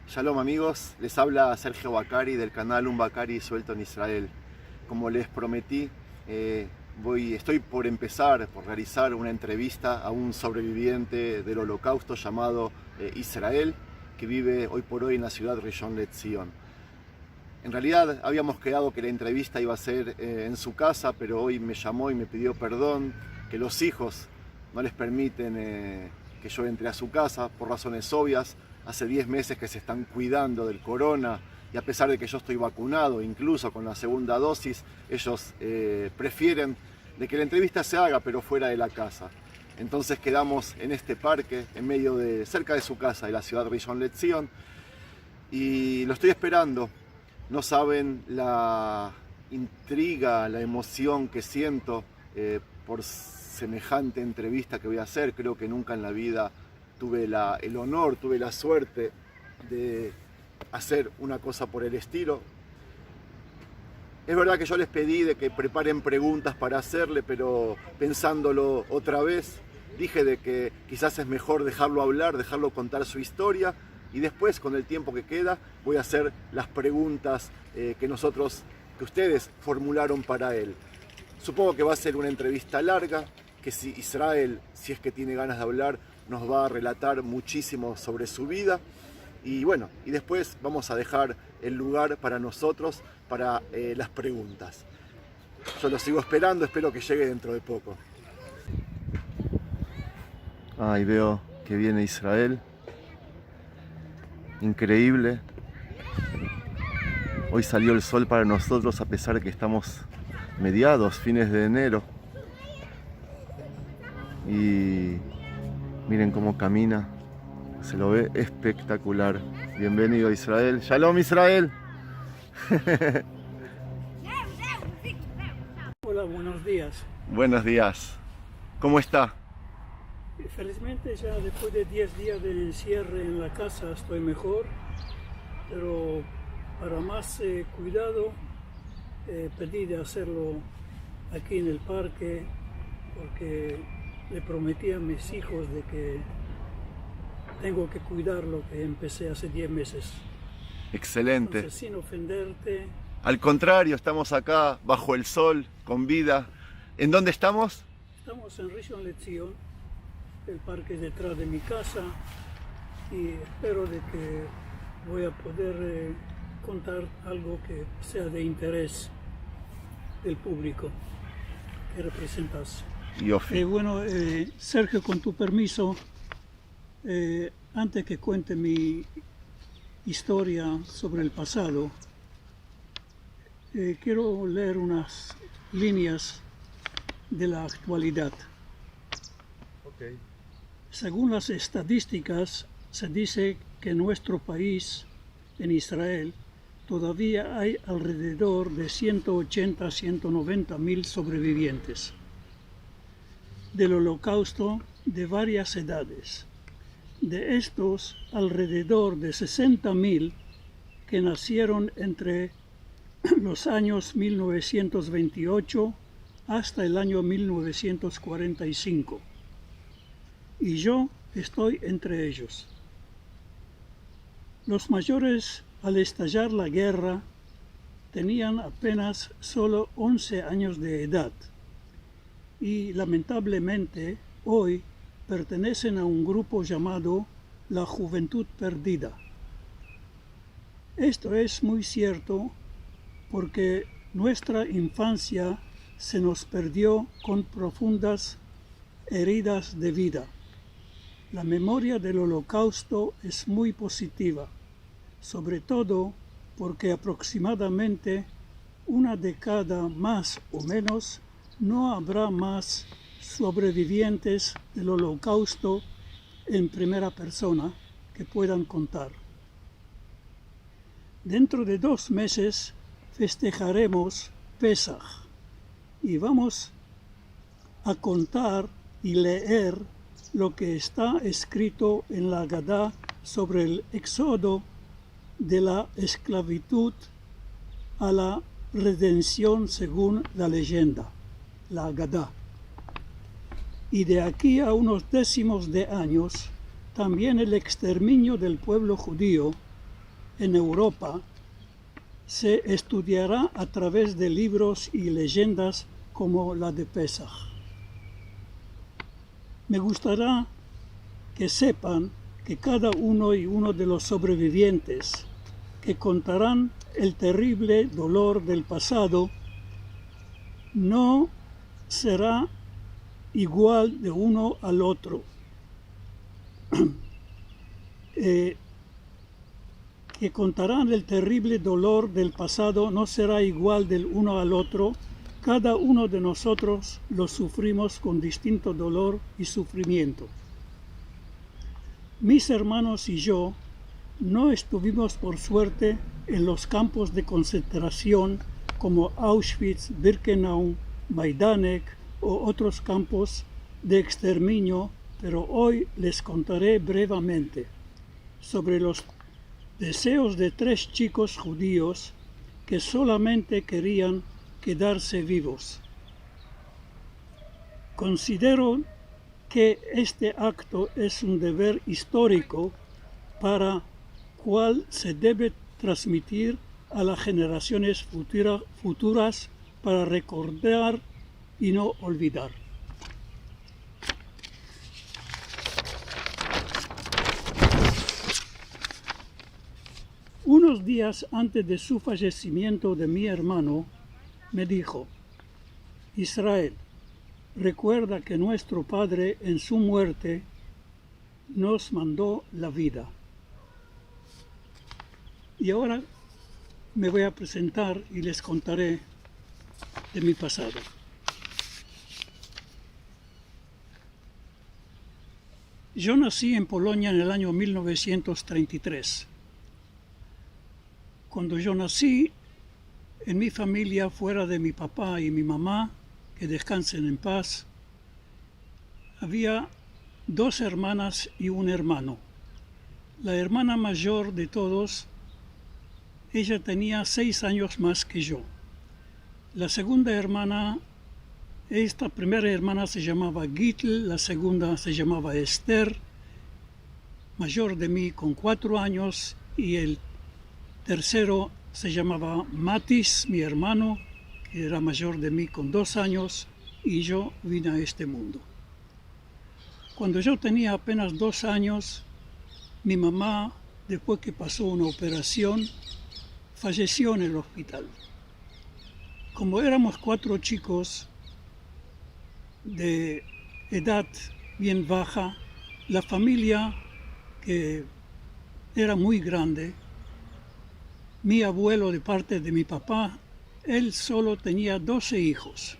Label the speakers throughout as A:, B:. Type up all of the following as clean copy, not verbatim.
A: Shalom amigos, les habla Sergio Bacari del canal Un Bacari Suelto en Israel. Como les prometí, estoy por realizar una entrevista a un sobreviviente del Holocausto llamado Israel, que vive hoy por hoy en la ciudad Rishon LeZion. En realidad habíamos quedado que la entrevista iba a ser en su casa, pero hoy me llamó y me pidió perdón, que los hijos no les permiten que yo entre a su casa por razones obvias. Hace 10 meses que se están cuidando del corona y a pesar de que yo estoy vacunado, incluso con la segunda dosis, ellos prefieren de que la entrevista se haga pero fuera de la casa. Entonces quedamos en este parque, cerca de su casa, de la ciudad de Rishon LeZion, y lo estoy esperando. No saben la intriga, la emoción que siento por semejante entrevista que voy a hacer. Creo que nunca en la vida tuve el honor, tuve la suerte de hacer una cosa por el estilo. Es verdad que yo les pedí de que preparen preguntas para hacerle, pero pensándolo otra vez, dije de que quizás es mejor dejarlo hablar, dejarlo contar su historia, y después, con el tiempo que queda, voy a hacer las preguntas que ustedes formularon para él. Supongo que va a ser una entrevista larga, que si Israel, si es que tiene ganas de hablar, nos va a relatar muchísimo sobre su vida. Y bueno, y después vamos a dejar el lugar para nosotros, para las preguntas. Yo lo sigo esperando, espero que llegue dentro de poco. Ahí veo que viene Israel. Increíble. Hoy salió el sol para nosotros a pesar de que estamos fines de enero. Y miren cómo camina. Se lo ve espectacular. Bienvenido a Israel. Shalom Israel.
B: Hola, buenos días.
A: Buenos días. ¿Cómo está?
B: Felizmente ya después de 10 días de encierro en la casa estoy mejor, pero para más cuidado pedí de hacerlo aquí en el parque porque le prometí a mis hijos de que tengo que cuidar lo que empecé hace 10 meses.
A: Excelente.
B: Entonces, sin ofenderte.
A: Al contrario, estamos acá bajo el sol, con vida. ¿En dónde estamos?
B: Estamos en Rishon LeZion, el parque es detrás de mi casa, y espero de que voy a poder contar algo que sea de interés del público que representas. Bueno, Sergio, con tu permiso, antes que cuente mi historia sobre el pasado, quiero leer unas líneas de la actualidad.
A: Okay.
B: Según las estadísticas, se dice que en nuestro país, en Israel, todavía hay alrededor de 180 a 190 mil sobrevivientes del Holocausto de varias edades. De estos, alrededor de 60.000 que nacieron entre los años 1928 hasta el año 1945. Y yo estoy entre ellos. Los mayores, al estallar la guerra, tenían apenas solo 11 años de edad y lamentablemente hoy pertenecen a un grupo llamado la Juventud Perdida. Esto es muy cierto porque nuestra infancia se nos perdió con profundas heridas de vida. La memoria del Holocausto es muy positiva, sobre todo porque aproximadamente una década más o menos no habrá más sobrevivientes del Holocausto en primera persona que puedan contar. Dentro de 2 meses festejaremos Pesaj y vamos a contar y leer lo que está escrito en la Agadá sobre el éxodo de la esclavitud a la redención según la leyenda, la Agadá. Y de aquí a unos décimos de años, también el exterminio del pueblo judío en Europa se estudiará a través de libros y leyendas como la de Pesach. Me gustará que sepan que cada uno y uno de los sobrevivientes que contarán el terrible dolor del pasado no será igual de uno al otro. Que contarán el terrible dolor del pasado no será igual del uno al otro. Cada uno de nosotros lo sufrimos con distinto dolor y sufrimiento. Mis hermanos y yo no estuvimos por suerte en los campos de concentración como Auschwitz, Birkenau, Majdanek o otros campos de exterminio, pero hoy les contaré brevemente sobre los deseos de 3 chicos judíos que solamente querían quedarse vivos. Considero que este acto es un deber histórico para cual se debe transmitir a las generaciones futuras para recordar y no olvidar. Unos días antes de su fallecimiento de mi hermano, me dijo: Israel, recuerda que nuestro Padre en su muerte nos mandó la vida. Y ahora me voy a presentar y les contaré de mi pasado. Yo nací en Polonia en el año 1933. Cuando yo nací, en mi familia, fuera de mi papá y mi mamá, que descansen en paz, había 2 hermanas y un hermano. La hermana mayor de todos, ella tenía 6 años más que yo. La segunda hermana, esta primera hermana se llamaba Gitl, la segunda se llamaba Esther, mayor de mí con 4 años, y el tercero se llamaba Matis, mi hermano, que era mayor de mí con 2 años, y yo vine a este mundo. Cuando yo tenía apenas 2 años, mi mamá, después que pasó una operación, falleció en el hospital. Como éramos 4 chicos de edad bien baja, la familia, que era muy grande, mi abuelo de parte de mi papá, él solo tenía 12 hijos.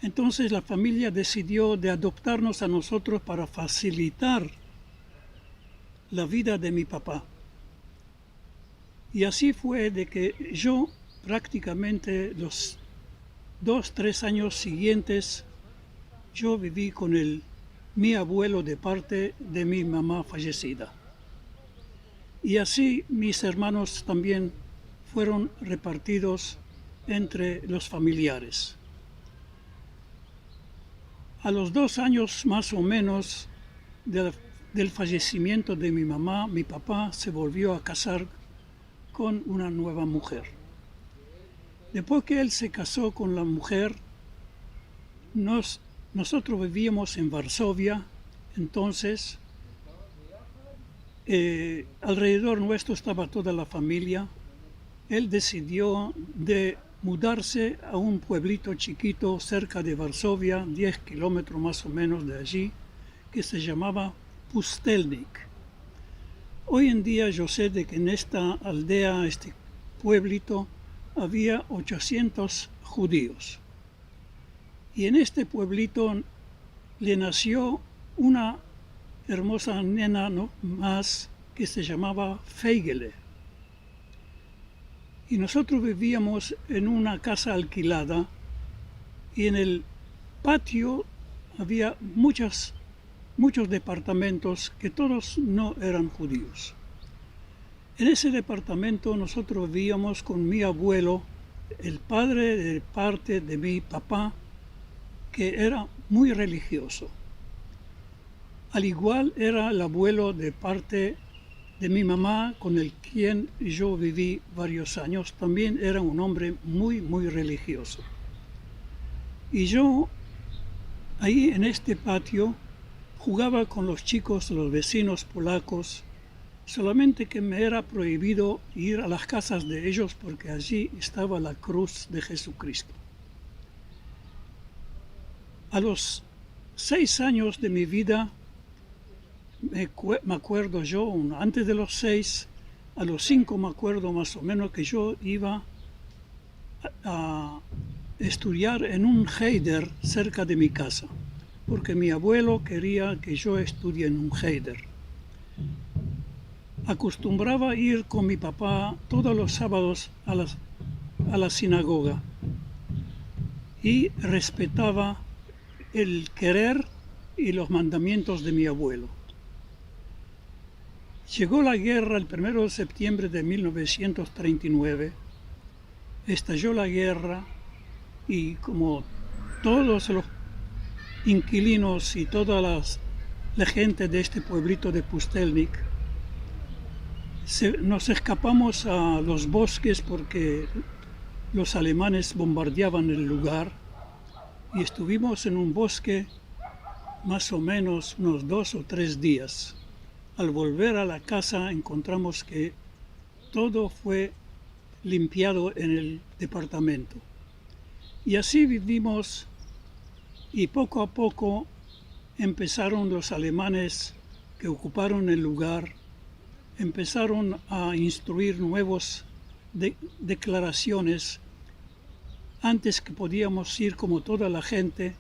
B: Entonces la familia decidió de adoptarnos a nosotros para facilitar la vida de mi papá. Y así fue de que yo prácticamente los 2-3 años siguientes yo viví con mi abuelo de parte de mi mamá fallecida. Y así mis hermanos también fueron repartidos entre los familiares. A los 2 años más o menos del fallecimiento de mi mamá, mi papá se volvió a casar con una nueva mujer. Después que él se casó con la mujer, nosotros vivíamos en Varsovia, entonces alrededor nuestro estaba toda la familia. Él decidió de mudarse a un pueblito chiquito cerca de Varsovia, 10 kilómetros más o menos de allí, que se llamaba Pustelnik. Hoy en día yo sé de que en esta aldea, este pueblito, había 800 judíos. Y en este pueblito le nació una hermosa nena más que se llamaba Feigele. Y nosotros vivíamos en una casa alquilada y en el patio había muchos departamentos que todos no eran judíos. En ese departamento nosotros vivíamos con mi abuelo, el padre de parte de mi papá, que era muy religioso. Al igual era el abuelo de parte de mi mamá, con el quien yo viví varios años. También era un hombre muy, muy religioso. Y yo, ahí en este patio, jugaba con los chicos, los vecinos polacos, solamente que me era prohibido ir a las casas de ellos porque allí estaba la cruz de Jesucristo. A los 6 años de mi vida, me acuerdo yo, antes de los 6, a los 5 me acuerdo más o menos que yo iba a estudiar en un Heider cerca de mi casa, porque mi abuelo quería que yo estudie en un Heider. Acostumbraba ir con mi papá todos los sábados a la sinagoga y respetaba el querer y los mandamientos de mi abuelo. Llegó la guerra el 1 de septiembre de 1939, estalló la guerra y como todos los inquilinos y toda la gente de este pueblito de Pustelnik, nos escapamos a los bosques porque los alemanes bombardeaban el lugar y estuvimos en un bosque más o menos unos 2 o 3 días. Al volver a la casa encontramos que todo fue limpiado en el departamento. Y así vivimos y poco a poco empezaron los alemanes que ocuparon el lugar, empezaron a instruir nuevas declaraciones. Antes que podíamos ir como toda la gente,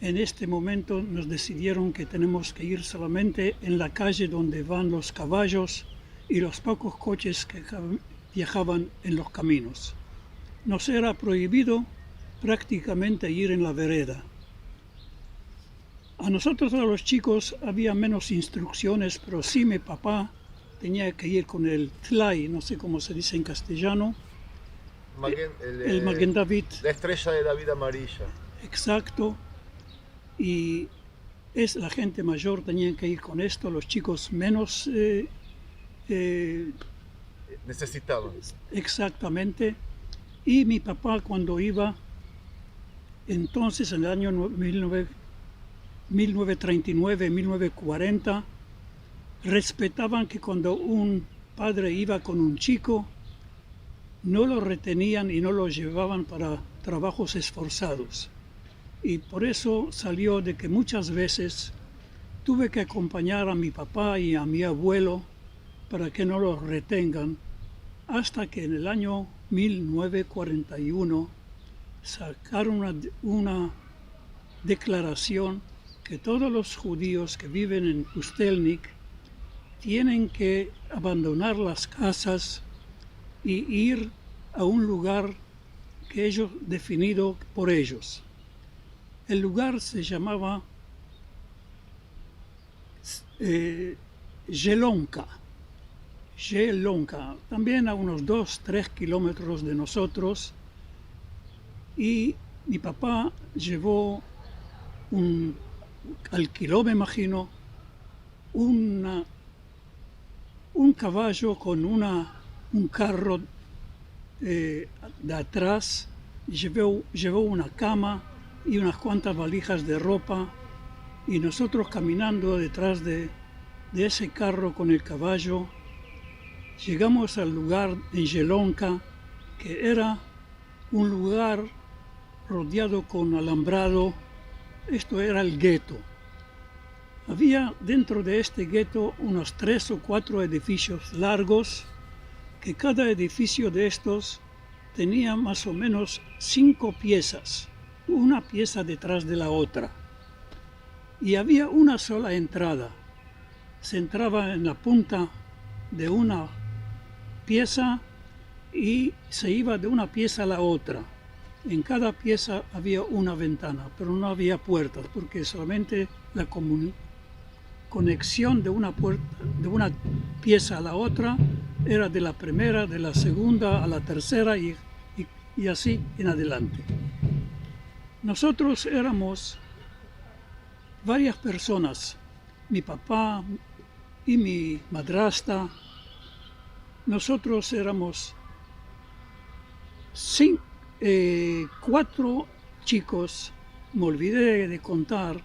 B: en este momento nos decidieron que tenemos que ir solamente en la calle donde van los caballos y los pocos coches que viajaban en los caminos. Nos era prohibido prácticamente ir en la vereda. A nosotros, a los chicos, había menos instrucciones, pero sí mi papá tenía que ir con el tlai, no sé cómo se dice en castellano, el Maguen David.
A: La estrella de David amarilla.
B: Exacto. Y la gente mayor tenía que ir con esto, los chicos menos
A: necesitaban.
B: Exactamente. Y mi papá cuando iba, entonces en el año 1939, 1940, respetaban que cuando un padre iba con un chico, no lo retenían y no lo llevaban para trabajos esforzados. Y por eso salió de que muchas veces tuve que acompañar a mi papá y a mi abuelo para que no los retengan, hasta que en el año 1941 sacaron una declaración que todos los judíos que viven en Pustelnik tienen que abandonar las casas y ir a un lugar que ellos definido por ellos. El lugar se llamaba Jelonka, también a unos 2-3 kilómetros de nosotros, y mi papá alquiló, me imagino, un caballo con un carro de atrás, llevó una cama y unas cuantas valijas de ropa, y nosotros caminando detrás de ese carro con el caballo, llegamos al lugar en Jelonka, que era un lugar rodeado con alambrado. Esto era el gueto. Había dentro de este gueto unos 3 o 4 edificios largos, que cada edificio de estos tenía más o menos 5 piezas, una pieza detrás de la otra. Y había una sola entrada. Se entraba en la punta de una pieza y se iba de una pieza a la otra. En cada pieza había una ventana, pero no había puertas, porque solamente la conexión de una pieza a la otra era de la primera, de la segunda a la tercera y así en adelante. Nosotros éramos varias personas, mi papá y mi madrastra nosotros éramos 4 chicos. Me olvidé de contar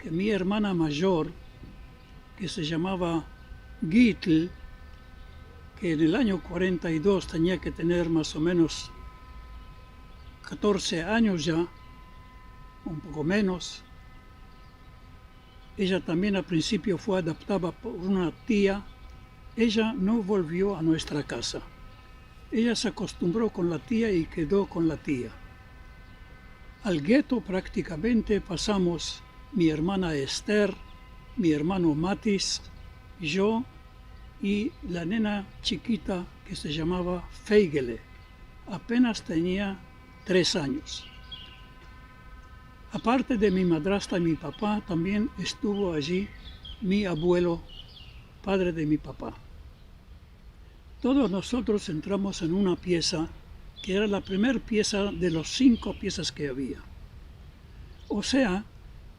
B: que mi hermana mayor, que se llamaba Gitl, que en el año 42 tenía que tener más o menos 14 años ya, un poco menos. Ella también al principio fue adoptada por una tía. Ella no volvió a nuestra casa. Ella se acostumbró con la tía y quedó con la tía. Al gueto prácticamente pasamos mi hermana Esther, mi hermano Matis, yo y la nena chiquita que se llamaba Feigele. Apenas tenía 3 años. Aparte de mi madrastra y mi papá, también estuvo allí mi abuelo, padre de mi papá. Todos nosotros entramos en una pieza que era la primera pieza de los 5 piezas que había. O sea,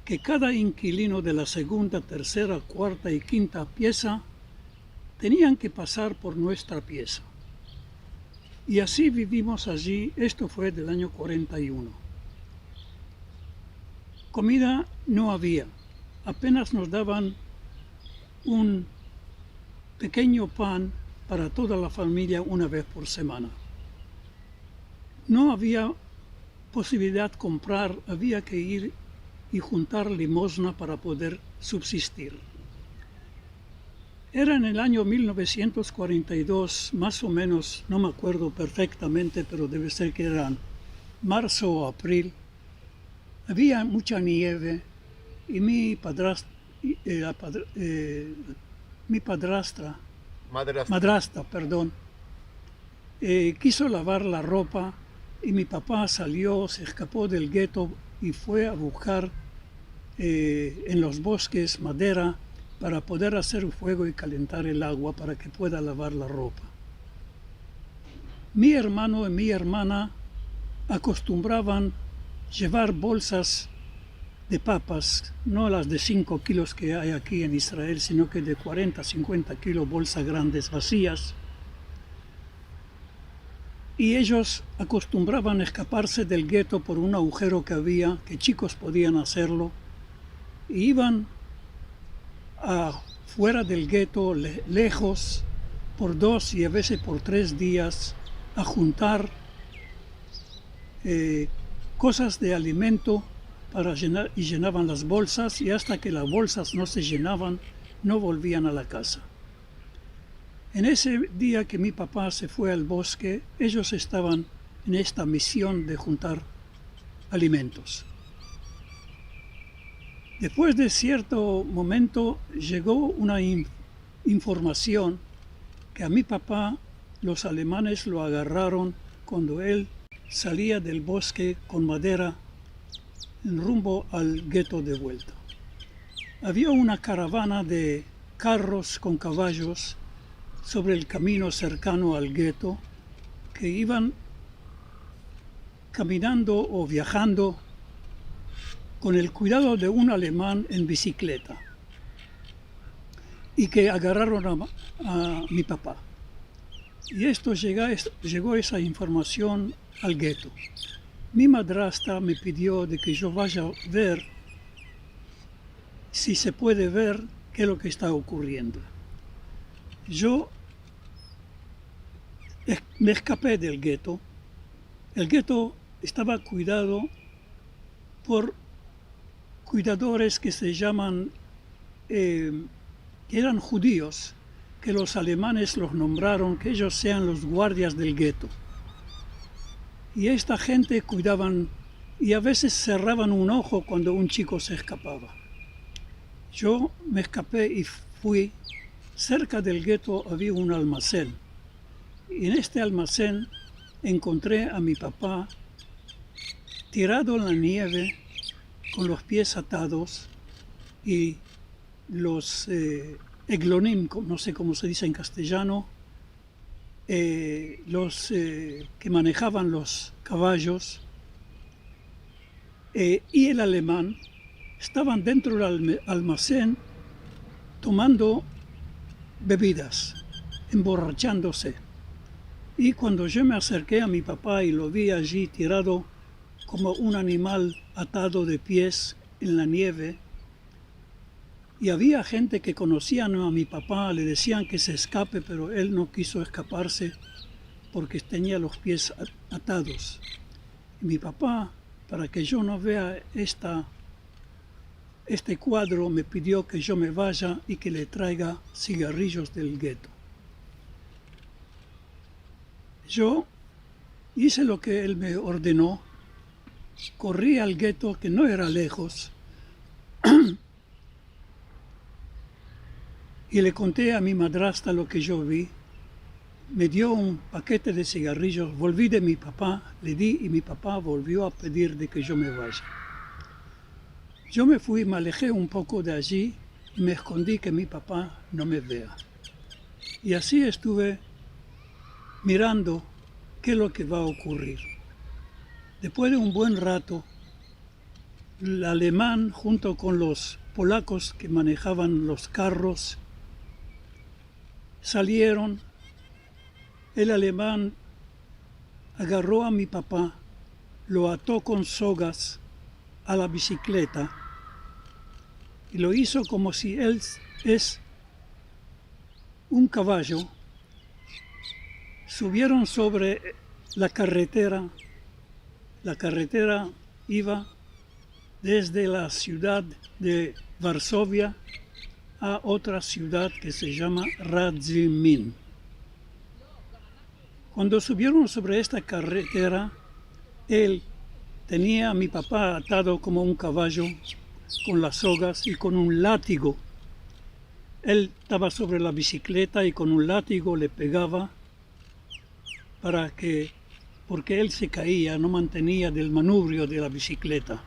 B: que cada inquilino de la segunda, tercera, cuarta y quinta pieza tenían que pasar por nuestra pieza. Y así vivimos allí. Esto fue del año 41. Comida no había. Apenas nos daban un pequeño pan para toda la familia una vez por semana. No había posibilidad de comprar, había que ir y juntar limosna para poder subsistir. Era en el año 1942, más o menos, no me acuerdo perfectamente, pero debe ser que eran marzo o abril. Había mucha nieve y mi madrastra, quiso lavar la ropa y mi papá salió, se escapó del gueto y fue a buscar en los bosques madera para poder hacer fuego y calentar el agua para que pueda lavar la ropa. Mi hermano y mi hermana acostumbraban llevar bolsas de papas, no las de 5 kilos que hay aquí en Israel, sino que de 40, 50 kilos, bolsas grandes vacías. Y ellos acostumbraban a escaparse del gueto por un agujero que había, que chicos podían hacerlo, y iban fuera del gueto, lejos, por 2 y a veces por 3 días, a juntar cosas de alimento para llenar, y llenaban las bolsas, y hasta que las bolsas no se llenaban, no volvían a la casa. En ese día que mi papá se fue al bosque, ellos estaban en esta misión de juntar alimentos. Después de cierto momento llegó una información que a mi papá los alemanes lo agarraron cuando él salía del bosque con madera en rumbo al gueto de vuelta. Había una caravana de carros con caballos sobre el camino cercano al gueto que iban caminando o viajando con el cuidado de un alemán en bicicleta y que agarraron a mi papá. Y llegó esa información al gueto. Mi madrastra me pidió de que yo vaya a ver si se puede ver qué es lo que está ocurriendo. Yo me escapé del gueto. El gueto estaba cuidado por cuidadores que se llaman, que eran judíos, que los alemanes los nombraron, que ellos sean los guardias del gueto. Y esta gente cuidaban y a veces cerraban un ojo cuando un chico se escapaba. Yo me escapé y fui. Cerca del gueto había un almacén. Y en este almacén encontré a mi papá tirado en la nieve con los pies atados y los eglonim, no sé cómo se dice en castellano, los que manejaban los caballos y el alemán estaban dentro del almacén tomando bebidas. emborrachándose. Y cuando yo me acerqué a mi papá y lo vi allí tirado como un animal atado de pies en la nieve, y había gente que conocían a mi papá, le decían que se escape, pero él no quiso escaparse porque tenía los pies atados. Y mi papá, para que yo no vea este cuadro, me pidió que yo me vaya y que le traiga cigarrillos del gueto. Yo hice lo que él me ordenó, corrí al gueto, que no era lejos, y le conté a mi madrastra lo que yo vi. Me dio un paquete de cigarrillos, volví de mi papá, le di y mi papá volvió a pedir de que yo me vaya. Yo me fui, me alejé un poco de allí y me escondí que mi papá no me vea. Y así estuve mirando qué es lo que va a ocurrir. Después de un buen rato, el alemán junto con los polacos que manejaban los carros salieron. El alemán agarró a mi papá, lo ató con sogas a la bicicleta y lo hizo como si él es un caballo. Subieron sobre la carretera. La carretera iba desde la ciudad de Varsovia a otra ciudad que se llama Radzymin. Cuando subieron sobre esta carretera, él tenía a mi papá atado como un caballo con las sogas y con un látigo. Él estaba sobre la bicicleta y con un látigo le pegaba porque él se caía, no mantenía del manubrio de la bicicleta.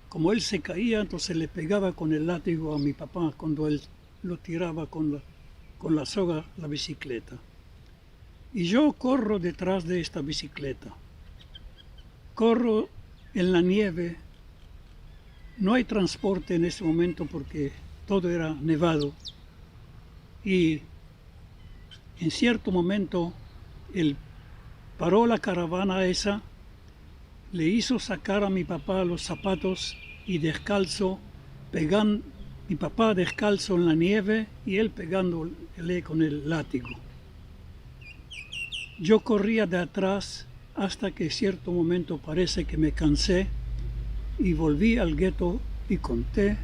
B: Como él se caía, entonces le pegaba con el látigo a mi papá cuando él lo tiraba con la soga la bicicleta. Y yo corro detrás de esta bicicleta. Corro en la nieve. No hay transporte en ese momento porque todo era nevado. Y en cierto momento él paró la caravana esa, le hizo sacar a mi papá los zapatos y descalzo, mi papá descalzo en la nieve y él pegándole con el látigo. Yo corría de atrás hasta que en cierto momento parece que me cansé y volví al gueto y conté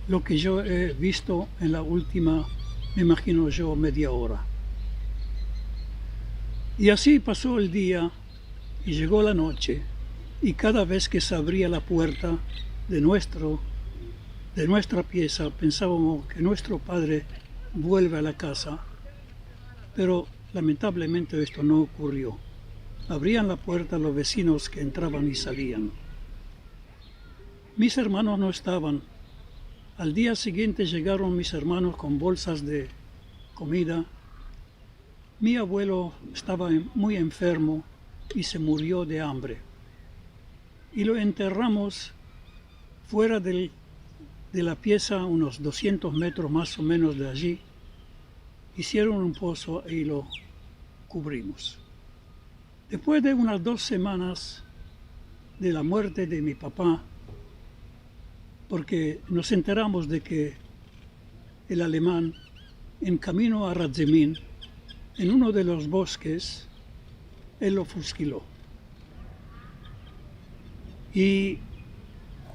B: lo que yo he visto en la última, me imagino yo, media hora. Y así pasó el día y llegó la noche, y cada vez que se abría la puerta de nuestra pieza pensábamos que nuestro padre vuelve a la casa, pero lamentablemente esto no ocurrió. Abrían la puerta los vecinos que entraban y salían. Mis hermanos no estaban. Al día siguiente llegaron mis hermanos con bolsas de comida. Mi abuelo estaba muy enfermo y se murió de hambre. Y lo enterramos fuera de la pieza, unos 200 metros más o menos de allí. Hicieron un pozo y lo cubrimos. Después de unas 2 semanas de la muerte de mi papá, porque nos enteramos de que el alemán, en camino a Radzymin, en uno de los bosques, él lo fusiló. Y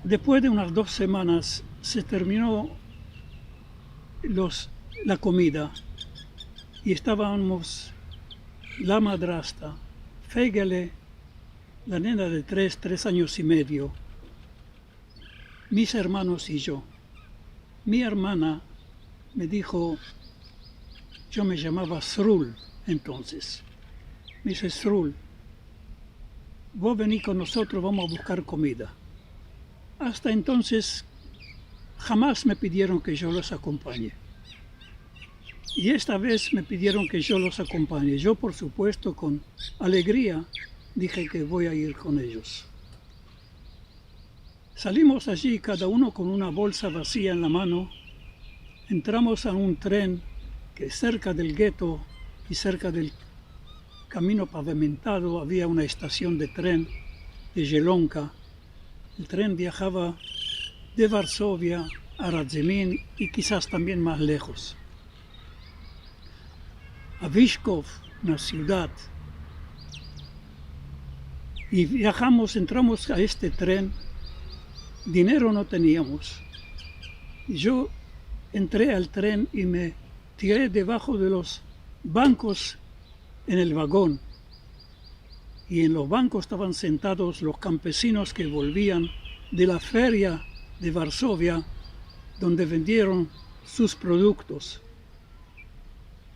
B: después de unas 2 semanas se terminó la comida y estábamos la madrastra, Fegele, la nena de 3 años y medio, mis hermanos y yo. Mi hermana me dijo, yo me llamaba Srul entonces. Me dice, Srul, vos venís con nosotros, vamos a buscar comida. Hasta entonces jamás me pidieron que yo los acompañe. Y esta vez me pidieron que yo los acompañe. Yo, por supuesto, con alegría, dije que voy a ir con ellos. Salimos allí, cada uno con una bolsa vacía en la mano. Entramos a un tren que cerca del gueto y cerca del camino pavimentado había una estación de tren de Zielonka. El tren viajaba de Varsovia a Radzymin y quizás también más lejos. A Vyshkov, una ciudad. Y entramos a este tren. Dinero no teníamos. Yo entré al tren y me tiré debajo de los bancos en el vagón. Y en los bancos estaban sentados los campesinos que volvían de la feria de Varsovia, donde vendieron sus productos.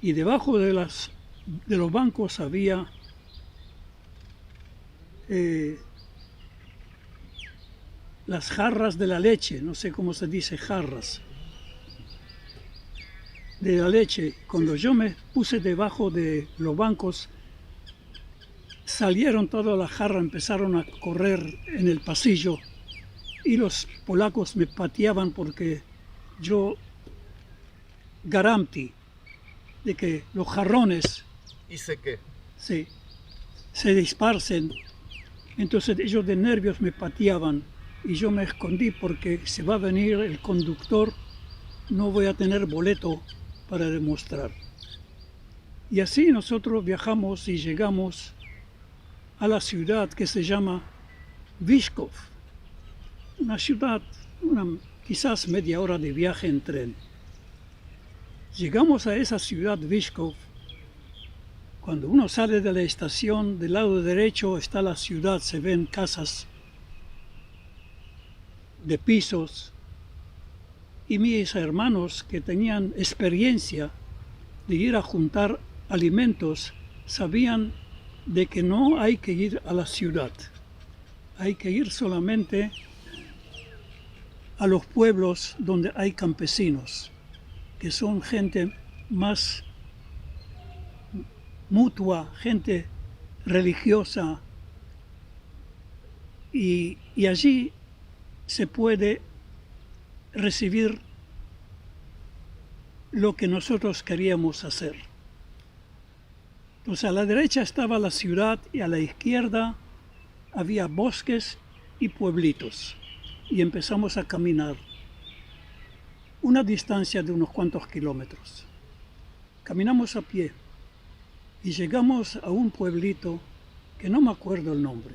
B: Y debajo de los bancos había las jarras de la leche, no sé cómo se dice jarras de la leche. Cuando yo me puse debajo de los bancos, salieron todas las jarras, empezaron a correr en el pasillo y los polacos me pateaban porque yo garanti de que los jarrones
A: ¿Hice qué?
B: se disparcen. Entonces ellos de nervios me pateaban y yo me escondí porque si va a venir el conductor no voy a tener boleto para demostrar. Y así nosotros viajamos y llegamos a la ciudad que se llama Vyshkov, una ciudad, quizás media hora de viaje en tren. Llegamos a esa ciudad Vyshkov. Cuando uno sale de la estación, del lado derecho está la ciudad, se ven casas de pisos, y mis hermanos que tenían experiencia de ir a juntar alimentos sabían de que no hay que ir a la ciudad, hay que ir solamente a los pueblos donde hay campesinos, que son gente más mutua, gente religiosa, y allí se puede recibir lo que nosotros queríamos hacer. Entonces a la derecha estaba la ciudad y a la izquierda había bosques y pueblitos. Y empezamos a caminar una distancia de unos cuantos kilómetros. Caminamos a pie y llegamos a un pueblito que no me acuerdo el nombre.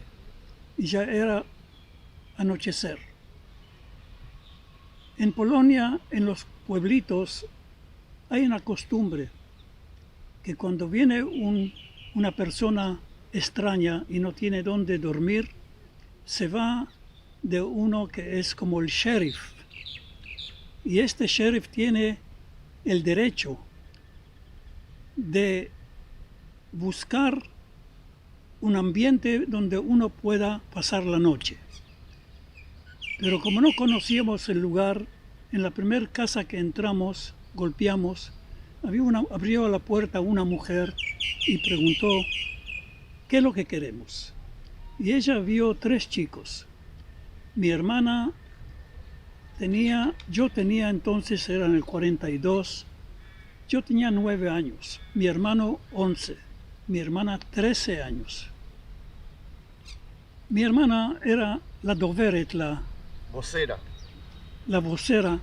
B: Y ya era anochecer. En Polonia, en los pueblitos, hay una costumbre que cuando viene una persona extraña y no tiene dónde dormir, se va de uno que es como el sheriff. Y este sheriff tiene el derecho de buscar un ambiente donde uno pueda pasar la noche. Pero como no conocíamos el lugar, en la primera casa que entramos, golpeamos, abrió la puerta una mujer y preguntó, ¿qué es lo que queremos? Y ella vio 3 chicos. Mi hermana yo tenía entonces, era en el 42, yo tenía 9 años, mi hermano 11, mi hermana 13 años. Mi hermana era la doveret, la vocera,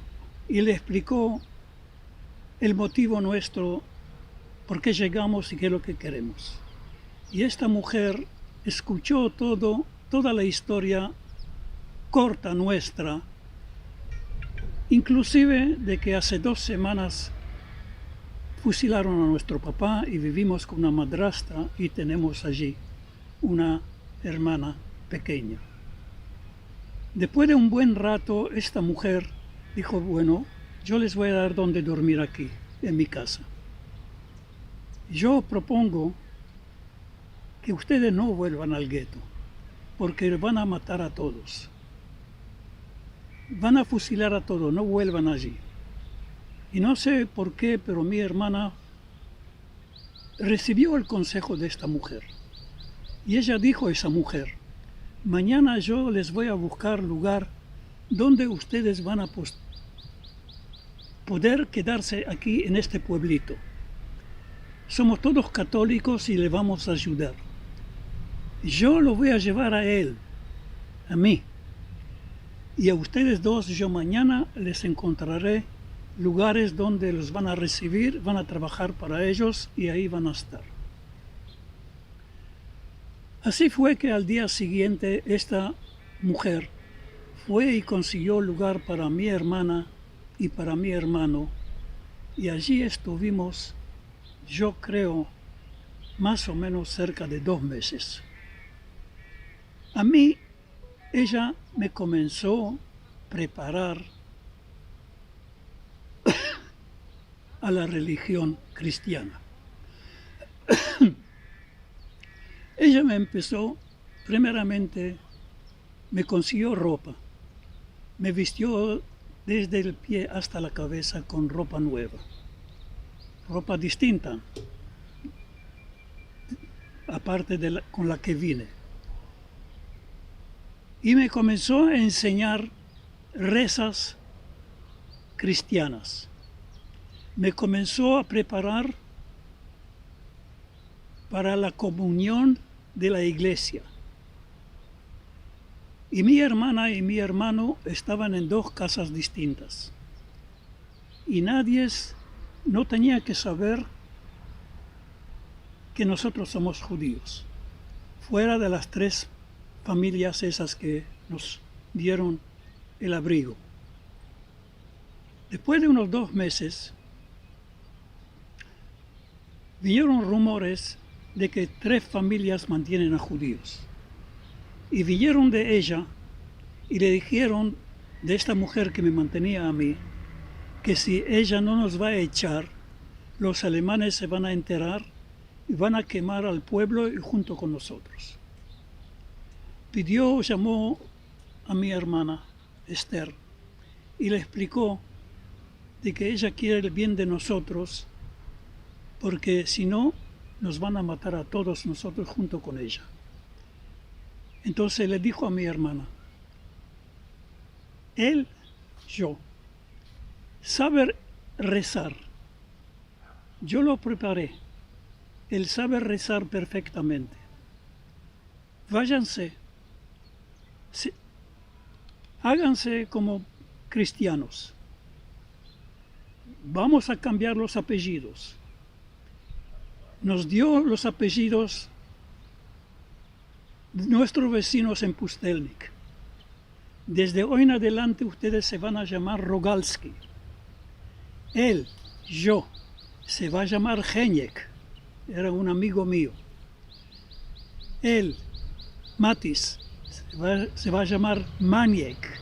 B: y le explicó el motivo nuestro, por qué llegamos y qué es lo que queremos. Y esta mujer escuchó toda la historia corta nuestra, inclusive de que hace 2 semanas fusilaron a nuestro papá y vivimos con una madrastra y tenemos allí una hermana pequeña. Después de un buen rato, esta mujer dijo, bueno, yo les voy a dar donde dormir aquí, en mi casa. Yo propongo que ustedes no vuelvan al gueto, porque van a matar a todos. Van a fusilar a todos, no vuelvan allí. Y no sé por qué, pero mi hermana recibió el consejo de esta mujer. Y ella dijo a esa mujer, mañana yo les voy a buscar lugar donde ustedes van a poder quedarse aquí en este pueblito. somos todos católicos y le vamos a ayudar. Yo lo voy a llevar a él, a mí. Y a ustedes dos, yo mañana les encontraré lugares donde los van a recibir, van a trabajar para ellos y ahí van a estar. Así fue que al día siguiente esta mujer fue y consiguió lugar para mi hermana y para mi hermano, y allí estuvimos, yo creo, más o menos cerca de 2 meses. A mí, ella me comenzó a preparar a la religión cristiana. Ella me empezó, primeramente, me consiguió ropa, me vistió desde el pie hasta la cabeza con ropa nueva, ropa distinta, aparte de con la que vine. Y me comenzó a enseñar rezas cristianas. Me comenzó a preparar para la comunión de la iglesia. Y mi hermana y mi hermano estaban en 2 casas distintas. Y nadie no tenía que saber que nosotros somos judíos, fuera de las 3 familias esas que nos dieron el abrigo. Después de unos 2 meses, vinieron rumores de que 3 familias mantienen a judíos. Y vinieron de ella y le dijeron de esta mujer que me mantenía a mí, que si ella no nos va a echar, los alemanes se van a enterar y van a quemar al pueblo y junto con nosotros. Llamó a mi hermana Esther y le explicó de que ella quiere el bien de nosotros, porque si no, nos van a matar a todos nosotros junto con ella. Entonces le dijo a mi hermana, yo, saber rezar, yo lo preparé, él sabe rezar perfectamente. Váyanse, háganse como cristianos. Vamos a cambiar los apellidos. Nos dio los apellidos de nuestros vecinos en Pustelnik. Desde hoy en adelante ustedes se van a llamar Rogalski. Yo, se va a llamar Heñek, era un amigo mío. Matis, se va a llamar Maniek,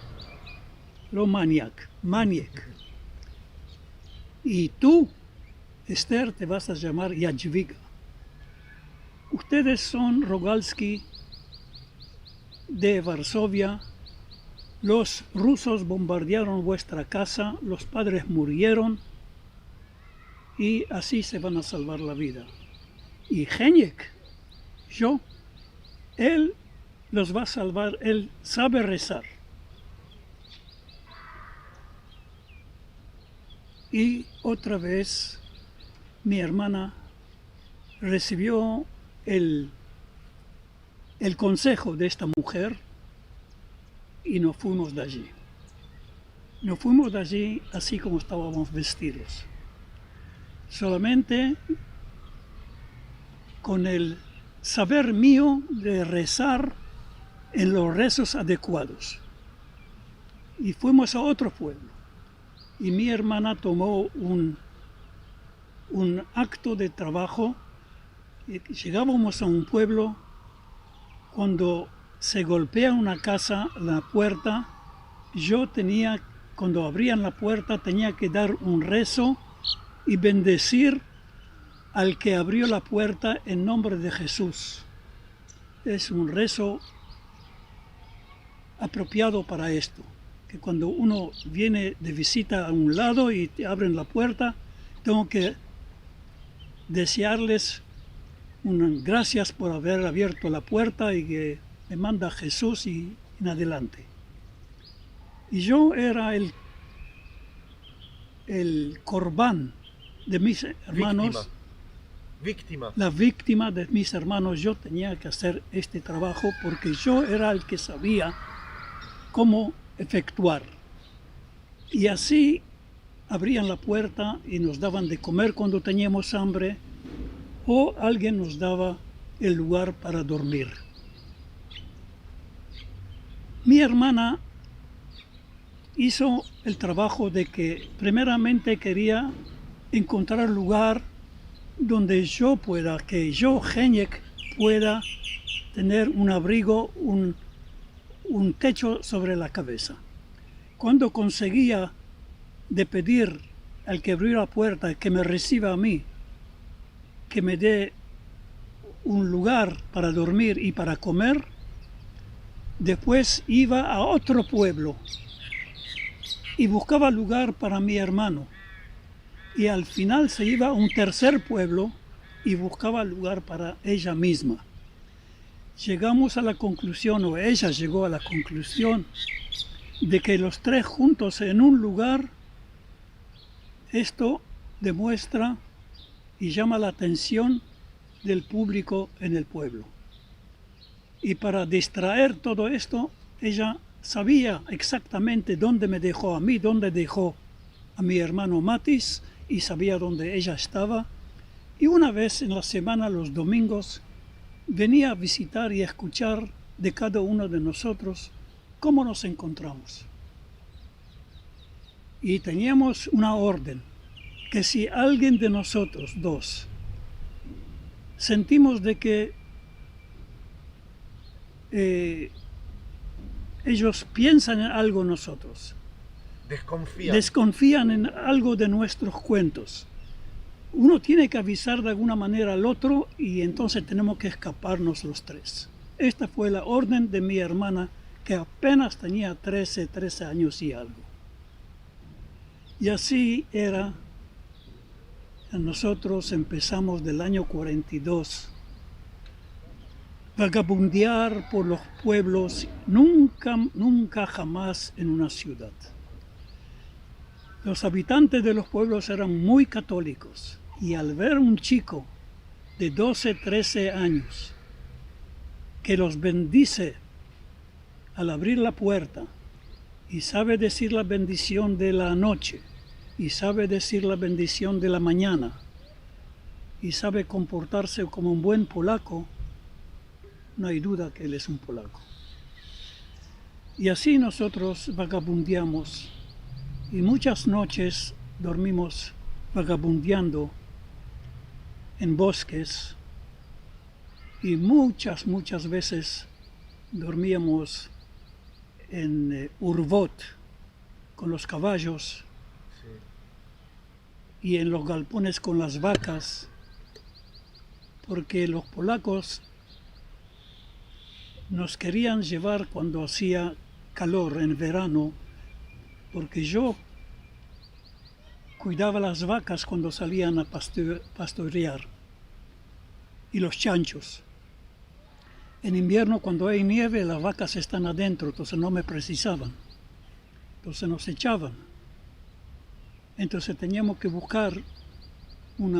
B: no Maniak, Maniek. Y tú, Esther, te vas a llamar Yajviga. Ustedes son Rogalski de Varsovia. Los rusos bombardearon vuestra casa, los padres murieron y así se van a salvar la vida. Y Heñek, él los va a salvar, él sabe rezar. Y otra vez mi hermana recibió el consejo de esta mujer y nos fuimos de allí. Nos fuimos de allí así como estábamos vestidos. Solamente con el saber mío de rezar en los rezos adecuados. Y fuimos a otro pueblo. Y mi hermana tomó un acto de trabajo. Y llegábamos a un pueblo cuando se golpea una casa, la puerta, cuando abrían la puerta, tenía que dar un rezo y bendecir al que abrió la puerta en nombre de Jesús. Es un rezo apropiado para esto, que cuando uno viene de visita a un lado y te abren la puerta, tengo que desearles gracias por haber abierto la puerta y que me manda Jesús y en adelante. Y yo era el corbán de mis hermanos, la víctima de mis hermanos. Yo tenía que hacer este trabajo porque yo era el que sabía cómo efectuar. Y así abrían la puerta y nos daban de comer cuando teníamos hambre, o alguien nos daba el lugar para dormir. Mi hermana hizo el trabajo de que primeramente quería encontrar lugar donde yo pueda, que yo, Henyek, pueda tener un abrigo, un techo sobre la cabeza. Cuando conseguía de pedir al que abrió la puerta que me reciba a mí, que me dé un lugar para dormir y para comer, después iba a otro pueblo y buscaba lugar para mi hermano. Y al final se iba a un tercer pueblo y buscaba lugar para ella misma. Llegamos a la conclusión, o ella llegó a la conclusión, de que los tres juntos en un lugar, esto demuestra y llama la atención del público en el pueblo. Y para distraer todo esto, ella sabía exactamente dónde me dejó a mí, dónde dejó a mi hermano Matis, y sabía dónde ella estaba. Y una vez en la semana, los domingos, venía a visitar y a escuchar de cada uno de nosotros cómo nos encontramos. Y teníamos una orden, que si alguien de nosotros dos sentimos de que ellos piensan en algo nosotros, desconfían en algo de nuestros cuentos, uno tiene que avisar de alguna manera al otro y entonces tenemos que escaparnos los tres. Esta fue la orden de mi hermana, que apenas tenía 13 años y algo. Y así era. Nosotros empezamos del año 42 vagabundear por los pueblos, nunca jamás en una ciudad. Los habitantes de los pueblos eran muy católicos, y al ver un chico de 12, 13 años que los bendice al abrir la puerta y sabe decir la bendición de la noche y sabe decir la bendición de la mañana y sabe comportarse como un buen polaco, no hay duda que él es un polaco. Y así nosotros vagabundeamos y muchas noches dormimos vagabundeando en bosques y muchas veces dormíamos en Urvot con los caballos y en los galpones con las vacas, porque los polacos nos querían llevar cuando hacía calor en verano, porque yo cuidaba las vacas cuando salían a pastorear y los chanchos. En invierno, cuando hay nieve, las vacas están adentro, entonces no me precisaban. Entonces nos echaban. Entonces teníamos que buscar un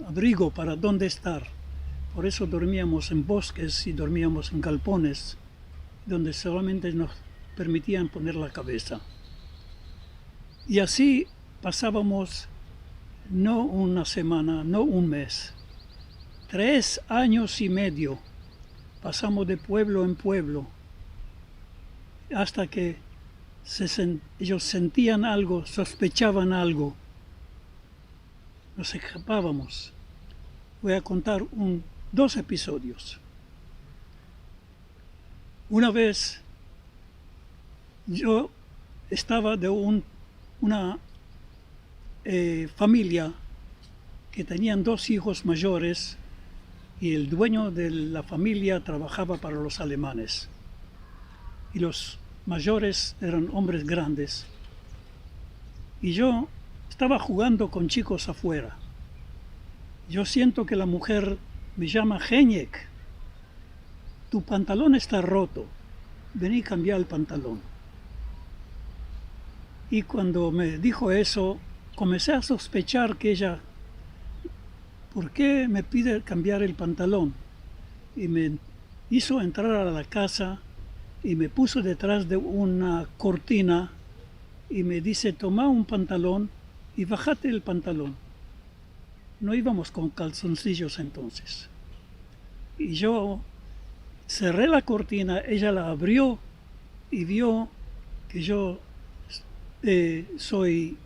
B: abrigo para dónde estar. Por eso dormíamos en bosques y dormíamos en galpones, donde solamente nos permitían poner la cabeza. Y así pasábamos no una semana, no un mes, 3 años y medio pasamos de pueblo en pueblo, hasta que ellos sentían algo, sospechaban algo. Nos escapábamos. Voy a contar 2 episodios. Una vez yo estaba de una familia que tenían 2 hijos mayores, y el dueño de la familia trabajaba para los alemanes. Y los mayores eran hombres grandes. Y yo estaba jugando con chicos afuera. Yo siento que la mujer me llama: Henyek, tu pantalón está roto, vení a cambiar el pantalón. Y cuando me dijo eso, comencé a sospechar que ella ¿por qué me pide cambiar el pantalón? Y me hizo entrar a la casa y me puso detrás de una cortina y me dice, toma un pantalón y bájate el pantalón. No íbamos con calzoncillos entonces. Y yo cerré la cortina, ella la abrió y vio que yo soy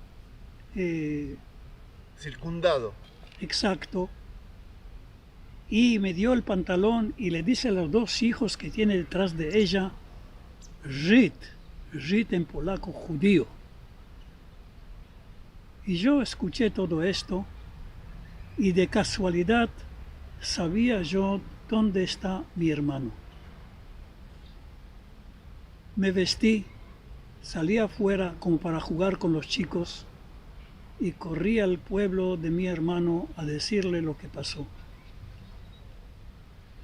A: circundado.
B: Exacto. Y me dio el pantalón y le dice a los dos hijos que tiene detrás de ella, Żyd, Żyd en polaco, judío. Y yo escuché todo esto y de casualidad sabía yo dónde está mi hermano. Me vestí, salí afuera como para jugar con los chicos y corrí al pueblo de mi hermano a decirle lo que pasó.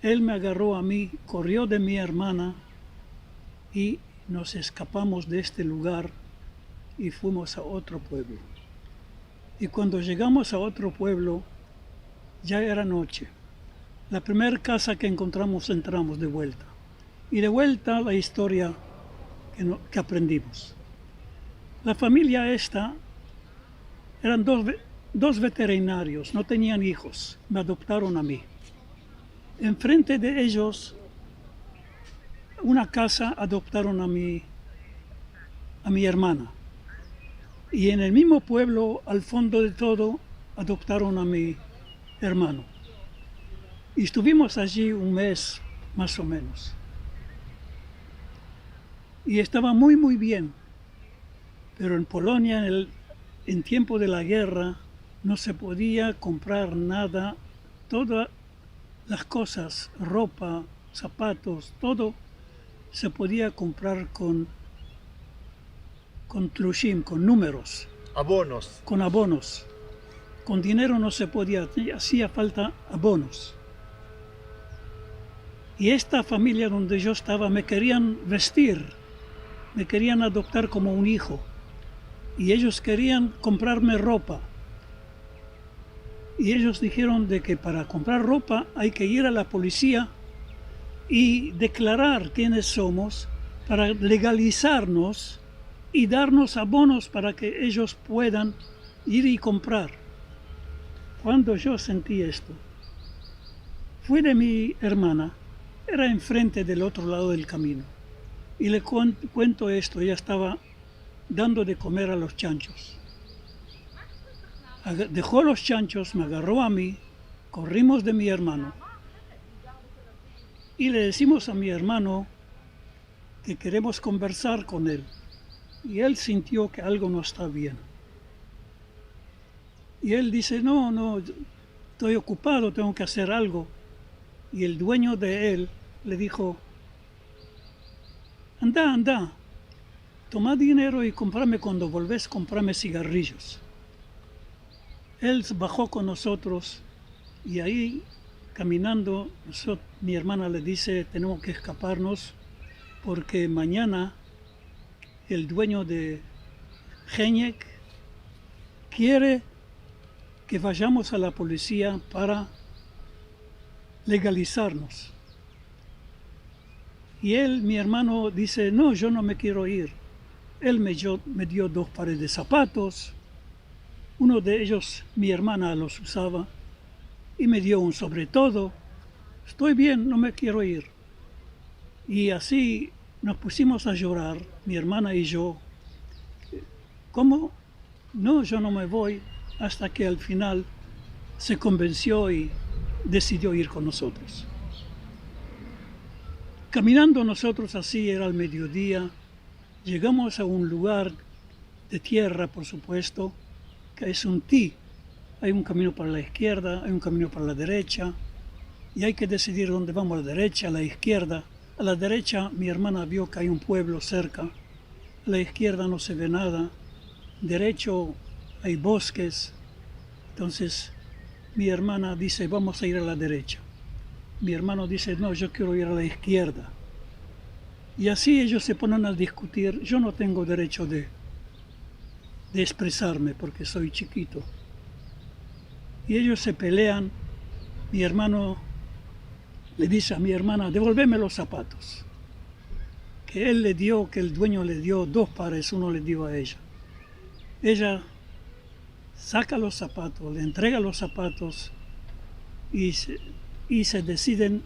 B: Él me agarró a mí, corrió de mi hermana y nos escapamos de este lugar y fuimos a otro pueblo. Y cuando llegamos a otro pueblo, ya era noche. La primera casa que encontramos entramos de vuelta. Y de vuelta la historia que aprendimos. La familia esta eran dos veterinarios, no tenían hijos, me adoptaron a mí. Enfrente de ellos, una casa adoptaron a mi hermana. Y en el mismo pueblo, al fondo de todo, adoptaron a mi hermano. Y estuvimos allí un mes, más o menos. Y estaba muy, muy bien. Pero en Polonia, en tiempo de la guerra, no se podía comprar nada. Todas las cosas, ropa, zapatos, todo se podía comprar con tlushim, con números.
A: Abonos.
B: Con abonos. Con dinero no se podía, hacía falta abonos. Y esta familia donde yo estaba me querían vestir, me querían adoptar como un hijo. Y ellos querían comprarme ropa. Y ellos dijeron de que para comprar ropa hay que ir a la policía y declarar quiénes somos para legalizarnos y darnos abonos para que ellos puedan ir y comprar. Cuando yo sentí esto, fui de mi hermana, era enfrente del otro lado del camino, y le cuento esto, ella estaba dando de comer a los chanchos. Dejó los chanchos, me agarró a mí, corrimos de mi hermano, y le decimos a mi hermano que queremos conversar con él. Y él sintió que algo no está bien. Y él dice, no, estoy ocupado, tengo que hacer algo. Y el dueño de él le dijo, anda, toma dinero y comprame cuando volvés, comprame cigarrillos. Él bajó con nosotros y ahí caminando, mi hermana le dice, tenemos que escaparnos porque mañana el dueño de Heñek quiere que vayamos a la policía para legalizarnos. Y él, mi hermano, dice, no, yo no me quiero ir. Él me dio 2 pares de zapatos, uno de ellos mi hermana los usaba, y me dio un sobretodo. Estoy bien, no me quiero ir. Y así nos pusimos a llorar, mi hermana y yo. ¿Cómo? No, yo no me voy, hasta que al final se convenció y decidió ir con nosotros. Caminando nosotros así, era el mediodía, llegamos a un lugar de tierra, por supuesto, que es un T. Hay un camino para la izquierda, hay un camino para la derecha, y hay que decidir dónde vamos, a la derecha, a la izquierda. A la derecha mi hermana vio que hay un pueblo cerca, a la izquierda no se ve nada, derecho hay bosques. Entonces mi hermana dice, vamos a ir a la derecha. Mi hermano dice, no, yo quiero ir a la izquierda. Y así ellos se ponen a discutir. Yo no tengo derecho de expresarme porque soy chiquito. y ellos se pelean. Mi hermano le dice a mi hermana, devolveme los zapatos. Que él le dio, que el dueño le dio 2 pares, uno le dio a ella. Ella saca los zapatos, le entrega los zapatos y se deciden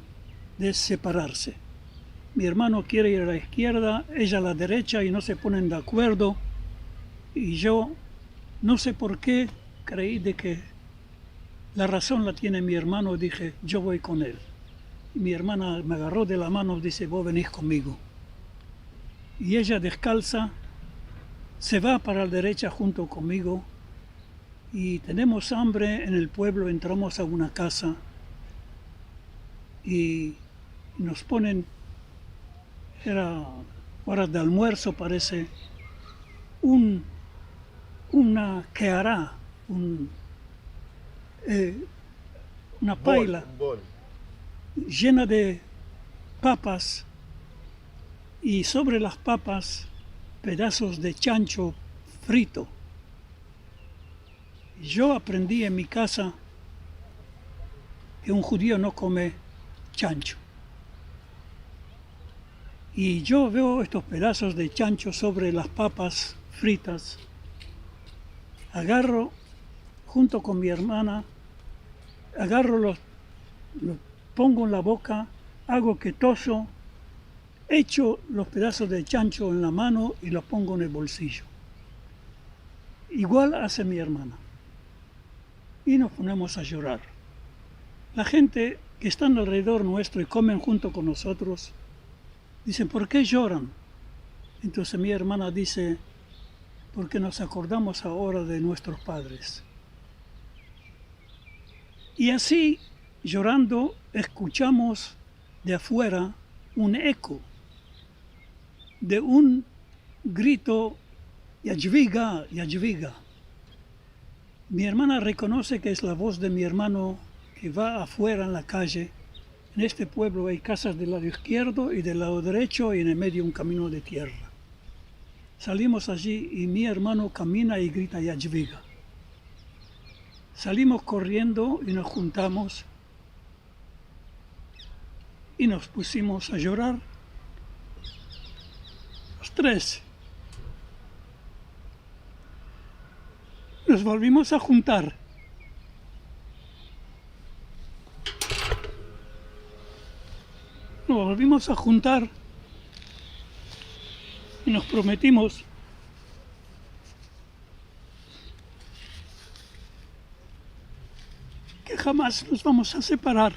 B: de separarse. Mi hermano quiere ir a la izquierda, ella a la derecha y no se ponen de acuerdo. Y yo, no sé por qué, creí de que la razón la tiene mi hermano, dije, yo voy con él. Y mi hermana me agarró de la mano y dice, vos venís conmigo. Y ella descalza se va para la derecha junto conmigo y tenemos hambre en el pueblo, entramos a una casa y nos ponen, era hora de almuerzo parece, una quehará, una paila llena de papas y sobre las papas pedazos de chancho frito. Yo aprendí en mi casa que un judío no come chancho. Y yo veo estos pedazos de chancho sobre las papas fritas. Agarro, junto con mi hermana, agarro los pongo en la boca, hago que toso, echo los pedazos de chancho en la mano y los pongo en el bolsillo. Igual hace mi hermana. Y nos ponemos a llorar. La gente que está alrededor nuestro y comen junto con nosotros, dicen, ¿por qué lloran? Entonces mi hermana dice, porque nos acordamos ahora de nuestros padres. Y así, llorando, escuchamos de afuera un eco de un grito, Yajviga, Yajviga. Mi hermana reconoce que es la voz de mi hermano que va afuera en la calle. En este pueblo hay casas del lado izquierdo y del lado derecho y en el medio un camino de tierra. Salimos allí y mi hermano camina y grita Yajviga. Salimos corriendo y nos juntamos y nos pusimos a llorar. Los 3. Nos volvimos a juntar. Nos volvimos a juntar y nos prometimos que jamás nos vamos a separar.